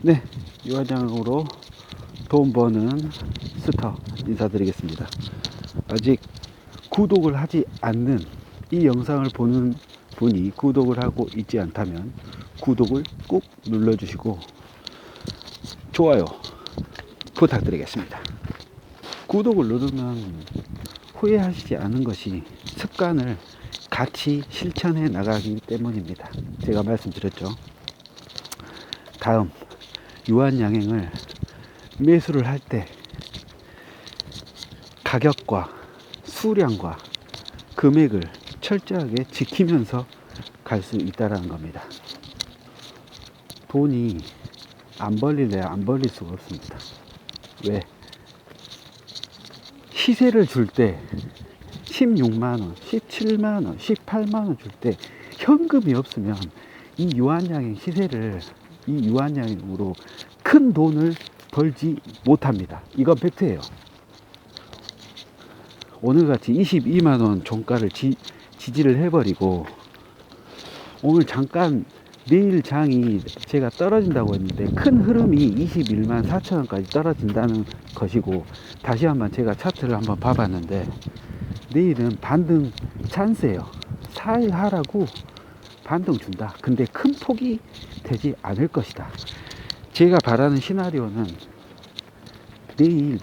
네, 유화장으로 돈 버는 스터 인사드리겠습니다. 아직 구독을 하지 않는 이 영상을 보는 분이 구독을 하고 있지 않다면 구독을 꾹 눌러주시고 좋아요 부탁드리겠습니다. 구독을 누르면 후회하시지 않은 것이 습관을 같이 실천해 나가기 때문입니다. 제가 말씀드렸죠. 다음 유한양행을 매수를 할 때 가격과 수량과 금액을 철저하게 지키면서 갈 수 있다는 겁니다. 돈이 안 벌릴래 안 벌릴 수가 없습니다. 왜? 시세를 줄 때 16만원, 17만원, 18만원 줄 때 현금이 없으면 이 유한양행 시세를 이 유한양행으로 큰 돈을 벌지 못합니다. 이건 팩트예요. 오늘같이 22만원 종가를 지지를 해버리고 오늘 잠깐 내일 장이 제가 떨어진다고 했는데 큰 흐름이 21만 4천원까지 떨어진다는 것이고, 다시 한번 제가 차트를 한번 봐봤는데 내일은 반등 찬스예요. 4일 하라고 반등 준다. 근데 큰 폭이 되지 않을 것이다. 제가 바라는 시나리오는 내일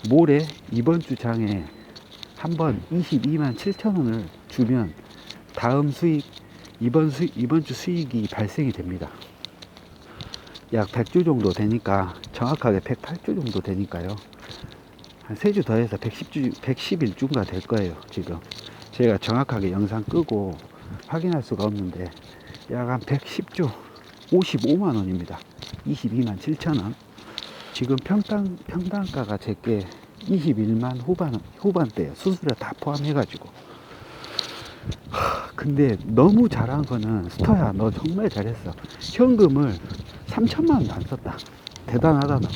모레 이번 주 장에 한번 22만 7천원을 주면 다음 수익 이번 주 수익이 발생이 됩니다. 약 100주 정도 되니까, 정확하게 108주 정도 되니까요. 한 3주 더해서 111주가 될 거예요. 지금 제가 정확하게 영상 끄고 확인할 수가 없는데 약 한 110주 55만원입니다. 22만 7천원. 지금 평당가가 제게 21만 후반대예요. 수수료 다 포함해가지고. 근데 너무 잘한 거는 스터야, 너 정말 잘했어. 현금을 3천만원도 안 썼다. 대단하다 너.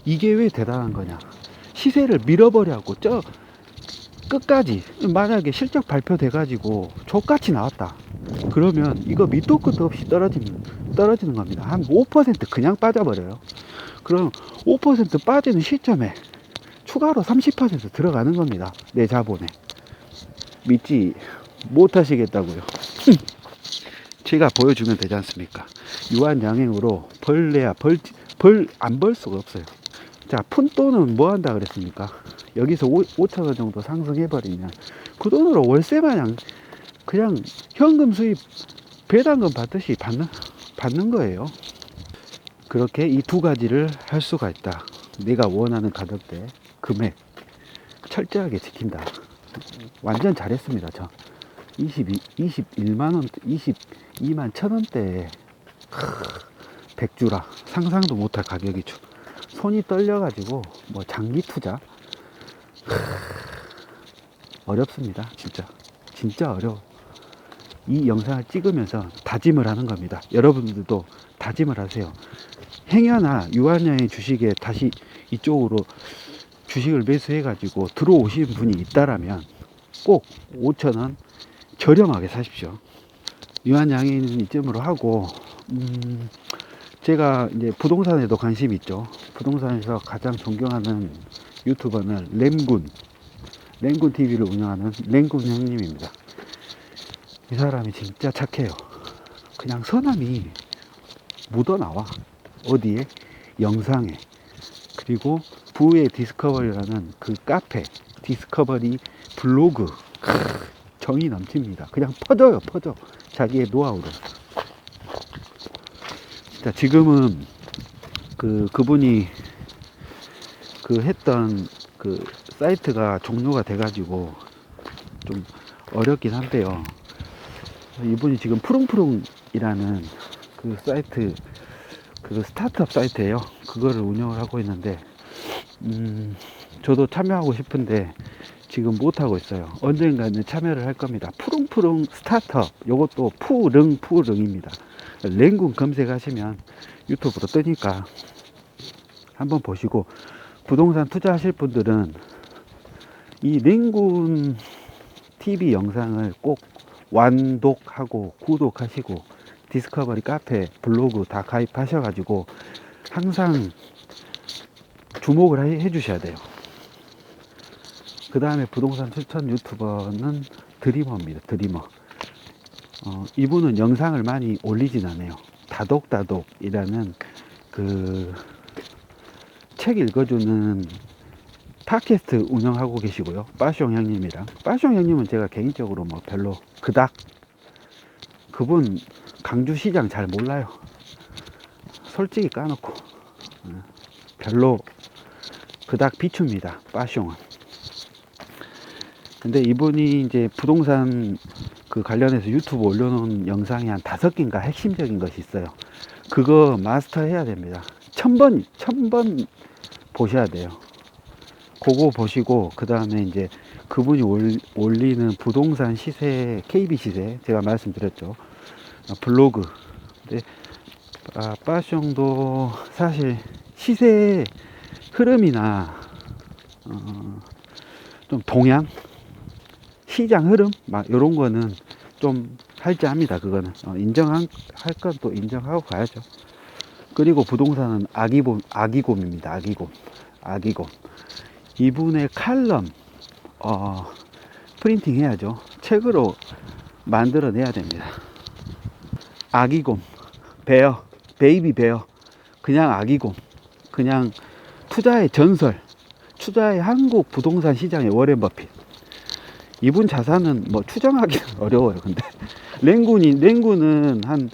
이게 왜 대단한 거냐? 시세를 밀어버려갖고 저 끝까지, 만약에 실적 발표돼 가지고 족같이 나왔다 그러면 이거 밑도 끝도 없이 떨어지는 겁니다. 한 5% 그냥 빠져버려요. 그럼 5% 빠지는 시점에 추가로 30% 들어가는 겁니다. 내 자본에. 믿지 못하시겠다고요. 제가 보여주면 되지 않습니까? 유한양행으로 벌래야 안 벌 수가 없어요. 자, 푼돈은 뭐 한다 그랬습니까? 여기서 5천원 정도 상승해버리면 그 돈으로 월세 마냥 그냥 현금 수입 배당금 받듯이 받는 거예요. 그렇게 이 두 가지를 할 수가 있다. 내가 원하는 가격대, 금액 철저하게 지킨다. 완전 잘했습니다. 저 21만원, 22만 1천원대에 100주라 상상도 못할 가격이죠. 손이 떨려가지고 뭐 장기 투자 어렵습니다. 진짜 어려워. 이 영상을 찍으면서 다짐을 하는 겁니다. 여러분들도 다짐을 하세요. 행여나 유한양행 주식에 다시 이쪽으로 주식을 매수해 가지고 들어오신 분이 있다라면 꼭 5천원 저렴하게 사십시오. 유한양행은 이쯤으로 하고, 제가 이제 부동산에도 관심이 있죠. 부동산에서 가장 존경하는 유튜버는 램군 TV를 운영하는 램군 형님입니다. 이 사람이 진짜 착해요. 그냥 선함이 묻어나와. 어디에? 영상에. 그리고 부의 디스커버리라는 그 카페, 디스커버리 블로그, 정이 넘칩니다. 그냥 퍼져요. 자기의 노하우로. 자, 지금은 그분이 했던 그 사이트가 종료가 돼가지고 좀 어렵긴 한데요. 이분이 지금 푸릉푸릉이라는 그 사이트, 그 스타트업 사이트예요. 그거를 운영을 하고 있는데, 저도 참여하고 싶은데 지금 못하고 있어요. 언젠가는 참여를 할 겁니다. 푸릉푸릉 스타트업, 요것도 푸릉입니다. 랭군 검색하시면 유튜브로 뜨니까 한번 보시고, 부동산 투자하실 분들은 이 랭군 TV 영상을 꼭 완독하고 구독하시고 디스커버리 카페, 블로그 다 가입하셔가지고 항상 주목을 해 주셔야 돼요. 그 다음에 부동산 추천 유튜버는 드리머입니다. 드리머. 이분은 영상을 많이 올리진 않아요. 다독다독이라는 그 책 읽어주는 팟캐스트 운영하고 계시고요. 빠숑 형님이랑. 빠숑 형님은 제가 개인적으로 뭐 별로 그닥, 그분 강주시장 잘 몰라요. 솔직히 까놓고 별로 그닥 비춥니다. 빠숑은. 근데 이분이 이제 부동산 그 관련해서 유튜브 올려놓은 영상이 한 5개인가 핵심적인 것이 있어요. 그거 마스터 해야 됩니다. 1000번 보셔야 돼요. 그거 보시고 그 다음에 이제 그분이 올리는 부동산 시세, KB 시세 제가 말씀드렸죠. 블로그. 근데 빠숑도 사실 시세 흐름이나 좀 동향, 시장 흐름 막 이런 거는 좀 할지합니다. 그거는 인정할 건 또 인정하고 가야죠. 그리고 부동산은 아기곰입니다. 아기곰. 이분의 칼럼 프린팅 해야죠. 책으로 만들어내야 됩니다. 아기곰, 베어, 베이비 베어. 그냥 아기곰, 그냥 투자의 전설, 투자의 한국 부동산 시장의 워렌 버핏. 이분 자산은 뭐 추정하기는 어려워요. 근데 랭군은 한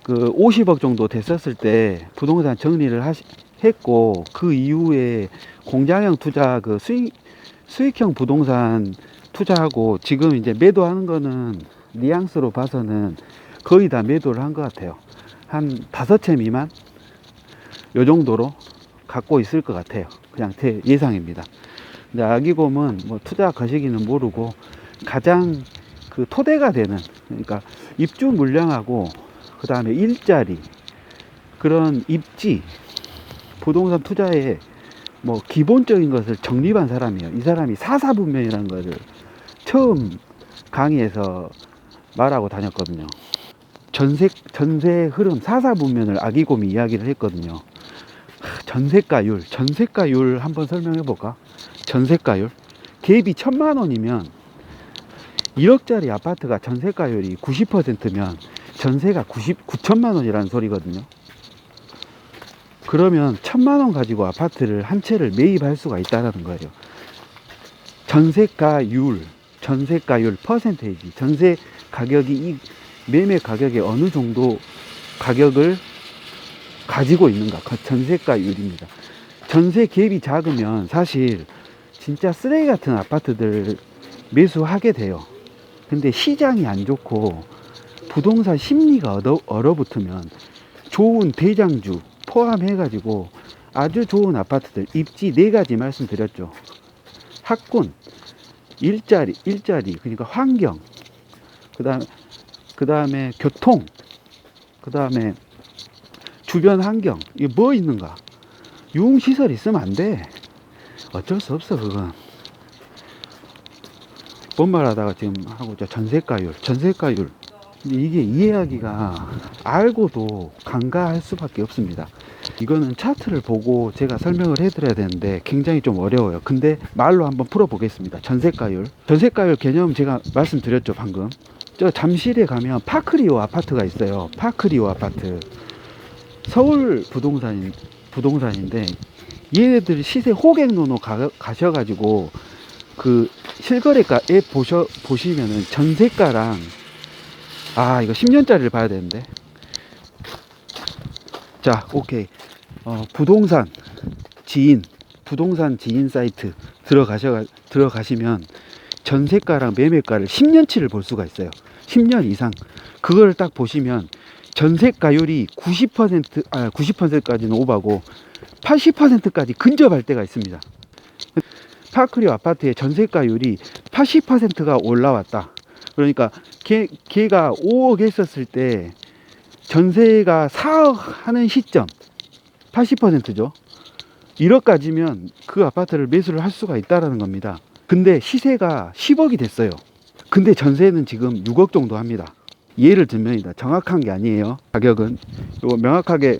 그 50억 정도 됐었을 때 부동산 정리를 했고, 그 이후에 공장형 투자, 그 수익형 부동산 투자하고 지금 이제 매도하는 거는 뉘앙스로 봐서는 거의 다 매도를 한 것 같아요. 한 5채 미만 요 정도로 갖고 있을 것 같아요. 그냥 제 예상입니다. 근데 아기곰은 뭐 투자 거시기는 모르고 가장 그 토대가 되는, 그러니까 입주 물량하고 그 다음에 일자리, 그런 입지, 부동산 투자에 뭐 기본적인 것을 정립한 사람이에요. 이 사람이 사사분면이라는 거를 처음 강의에서 말하고 다녔거든요. 전세 흐름 사사분면을 아기곰이 이야기를 했거든요. 전세가율 한번 설명해 볼까? 전세가율 갭이 1000만 원이면 1억짜리 아파트가 전세가율이 90%면 전세가 9천만 원이라는 소리거든요. 그러면 1000만 원 가지고 아파트를 한 채를 매입할 수가 있다는 거예요. 전세가율 퍼센테이지, 전세 가격이 이 매매 가격에 어느 정도 가격을 가지고 있는가, 전세가율입니다. 전세 갭이 작으면 사실 진짜 쓰레기 같은 아파트들 매수하게 돼요. 근데 시장이 안 좋고 부동산 심리가 얼어붙으면 좋은 대장주 포함해 가지고 아주 좋은 아파트들, 입지 4가지 말씀드렸죠. 학군, 일자리, 그러니까 환경, 그 다음에 교통, 그 다음에 주변 환경, 이게 뭐 있는가? 유흥시설 있으면 안 돼. 어쩔 수 없어, 그건. 뭔 말하다가 지금 하고 있죠. 전세가율. 근데 이게 이해하기가 알고도 간과할 수밖에 없습니다. 이거는 차트를 보고 제가 설명을 해드려야 되는데 굉장히 좀 어려워요. 근데 말로 한번 풀어보겠습니다. 전세가율 개념 제가 말씀드렸죠, 방금. 저 잠실에 가면 파크리오 아파트가 있어요. 파크리오 아파트. 서울 부동산인데 얘네들 시세 호갱노노 가셔가지고 그 실거래가 앱 보시면은 전세가랑, 이거 10년짜리를 봐야 되는데. 자, 오케이. 부동산 지인 사이트 들어가시면 전세가랑 매매가를 10년치를 볼 수가 있어요. 10년 이상. 그걸 딱 보시면 전세가율이 90%까지는 오바고 80%까지 근접할 때가 있습니다. 파크리오 아파트의 전세가율이 80%가 올라왔다. 그러니까 걔가 5억 했었을 때 전세가 4억 하는 시점 80%죠. 1억까지면 그 아파트를 매수를 할 수가 있다는 겁니다. 근데 시세가 10억이 됐어요. 근데 전세는 지금 6억 정도 합니다. 예를 들면이다. 정확한 게 아니에요. 가격은. 요거 명확하게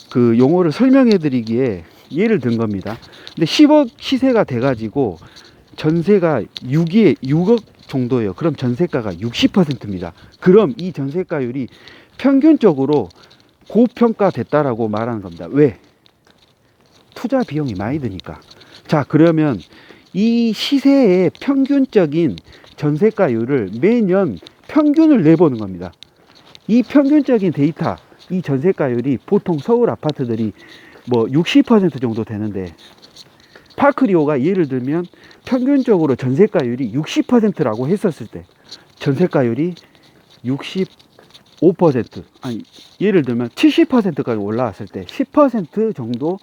그 용어를 설명해 드리기에 예를 든 겁니다. 근데 10억 시세가 돼 가지고 전세가 6억 정도예요. 그럼 전세가가 60%입니다. 그럼 이 전세가율이 평균적으로 고평가됐다라고 말하는 겁니다. 왜? 투자 비용이 많이 드니까. 자, 그러면 이 시세의 평균적인 전세가율을 매년 평균을 내보는 겁니다. 이 평균적인 데이터, 이 전세가율이 보통 서울 아파트들이 뭐 60% 정도 되는데, 파크리오가 예를 들면 평균적으로 전세가율이 60%라고 했었을 때, 전세가율이 65%, 아니 예를 들면 70%까지 올라왔을 때 10% 정도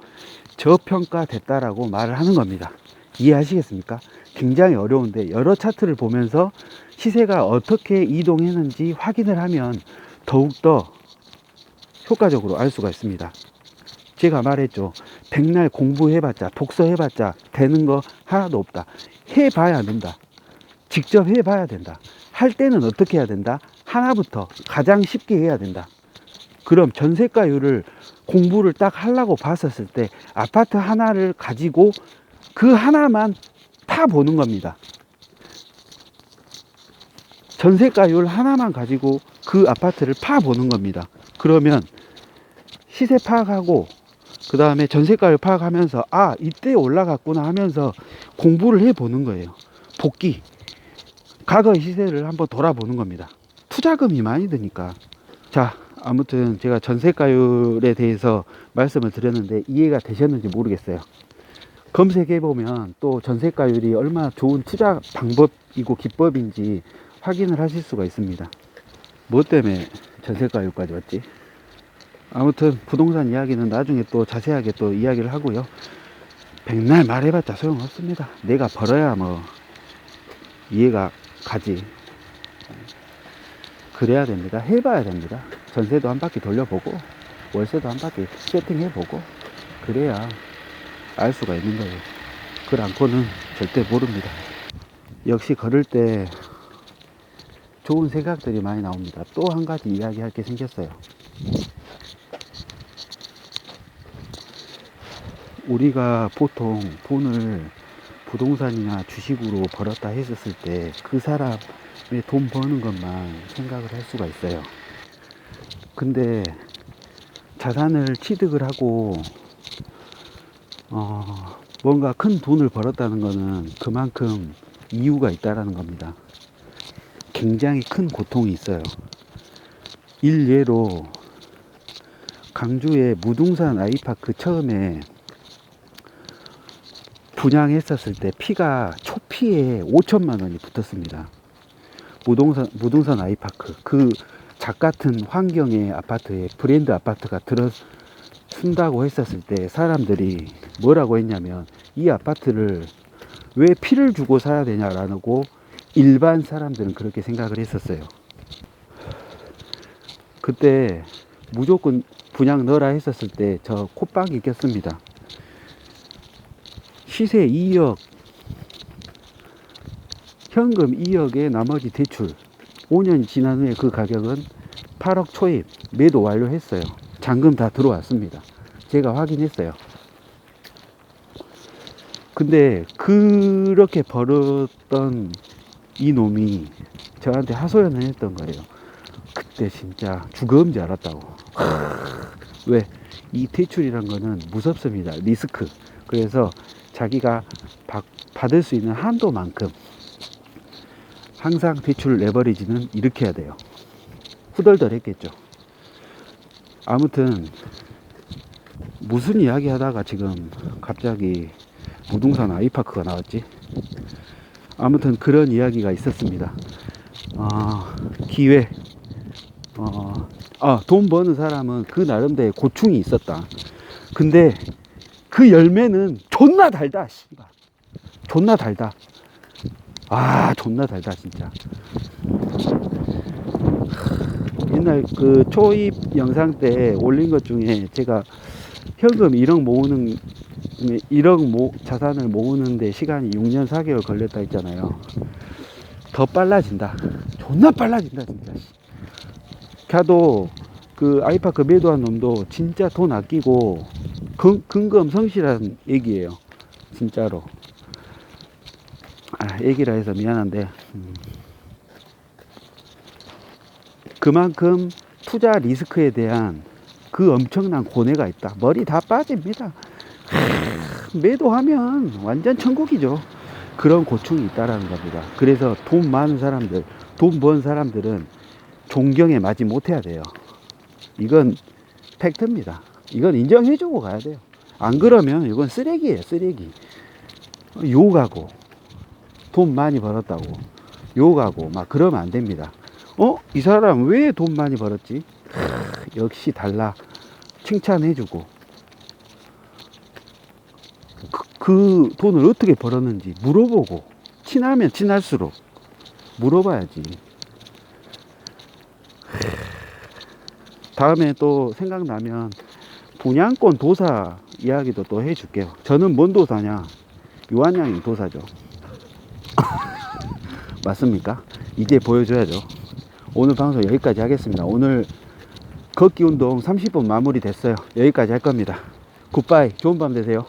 저평가됐다라고 말을 하는 겁니다. 이해하시겠습니까? 굉장히 어려운데 여러 차트를 보면서 시세가 어떻게 이동했는지 확인을 하면 더욱더 효과적으로 알 수가 있습니다. 제가 말했죠. 백날 공부해봤자, 독서해봤자 되는 거 하나도 없다. 해봐야 된다. 직접 해봐야 된다. 할 때는 어떻게 해야 된다? 하나부터 가장 쉽게 해야 된다. 그럼 전세가율을 공부를 딱 하려고 봤었을 때 아파트 하나를 가지고 그 하나만 파보는 겁니다. 전세가율 하나만 가지고 그 아파트를 파보는 겁니다. 그러면 시세 파악하고 그 다음에 전세가율 파악하면서 아 이때 올라갔구나 하면서 공부를 해보는 거예요. 복귀, 과거의 시세를 한번 돌아보는 겁니다. 투자금이 많이 드니까. 자, 아무튼 제가 전세가율에 대해서 말씀을 드렸는데 이해가 되셨는지 모르겠어요. 검색해보면 또 전세가율이 얼마나 좋은 투자 방법이고 기법인지 확인을 하실 수가 있습니다. 뭐 때문에 전세가율까지 왔지? 아무튼 부동산 이야기는 나중에 또 자세하게 또 이야기를 하고요. 백날 말해봤자 소용없습니다. 내가 벌어야 뭐 이해가 가지. 그래야 됩니다. 해봐야 됩니다. 전세도 한 바퀴 돌려보고 월세도 한 바퀴 세팅해보고 그래야 알 수가 있는 거예요. 그걸 않고는 절대 모릅니다. 역시 걸을 때 좋은 생각들이 많이 나옵니다. 또 한 가지 이야기할 게 생겼어요. 우리가 보통 돈을 부동산이나 주식으로 벌었다 했었을 때 그 사람의 돈 버는 것만 생각을 할 수가 있어요. 근데 자산을 취득을 하고 뭔가 큰 돈을 벌었다는 것은 그만큼 이유가 있다라는 겁니다. 굉장히 큰 고통이 있어요. 일례로 강주의 무등산 아이파크 처음에 분양했었을 때 피가 초피에 5천만 원이 붙었습니다. 무등산 아이파크 그 작 같은 환경의 아파트에 브랜드 아파트가 들어선다고 했었을 때 사람들이 뭐라고 했냐면 이 아파트를 왜 피를 주고 사야 되냐라고 일반 사람들은 그렇게 생각을 했었어요. 그때 무조건 분양 넣어라 했었을 때 저 콧방귀 꼈습니다. 시세 2억, 현금 2억에 나머지 대출, 5년 지난 후에 그 가격은 8억 초입, 매도 완료했어요. 잔금 다 들어왔습니다. 제가 확인했어요. 근데 그렇게 벌었던 이 놈이 저한테 하소연을 했던 거예요. 그때 진짜 죽음 줄 알았다고. 왜? 이 대출이란 거는 무섭습니다. 리스크. 그래서 자기가 받을 수 있는 한도만큼 항상 대출 레버리지는 일으켜야 돼요. 후덜덜 했겠죠. 아무튼 무슨 이야기 하다가 지금 갑자기 무등산 아이파크가 나왔지. 아무튼 그런 이야기가 있었습니다. 기회. 돈 버는 사람은 그 나름대로의 고충이 있었다. 근데 그 열매는 존나 달다. 씨발. 존나 달다. 존나 달다 진짜. 옛날 그 초입 영상 때 올린 것 중에 제가 현금 1억 모으는 1억 자산을 모으는데 시간이 6년 4개월 걸렸다 했잖아요. 더 빨라진다. 존나 빨라진다 진짜. 걔도 그 아이파크 매도한 놈도 진짜 돈 아끼고 근검 성실한 얘기예요 진짜로. 얘기라 해서 미안한데 그만큼 투자 리스크에 대한 그 엄청난 고뇌가 있다. 머리 다 빠집니다. 매도하면 완전 천국이죠. 그런 고충이 있다라는 겁니다. 그래서 돈 많은 사람들, 돈 번 사람들은 존경에 맞이 못해야 돼요. 이건 팩트입니다. 이건 인정해주고 가야 돼요. 안 그러면 이건 쓰레기예요, 쓰레기. 욕하고 돈 많이 벌었다고 욕하고 막 그러면 안 됩니다. 이 사람 왜 돈 많이 벌었지? 역시 달라. 칭찬해주고 그 돈을 어떻게 벌었는지 물어보고, 친하면 친할수록 물어봐야지. 다음에 또 생각나면 분양권 도사 이야기도 또 해줄게요. 저는 뭔 도사냐? 요한양이 도사죠. 맞습니까? 이제 보여줘야죠. 오늘 방송 여기까지 하겠습니다. 오늘 걷기 운동 30분 마무리 됐어요. 여기까지 할 겁니다. 굿바이. 좋은 밤 되세요.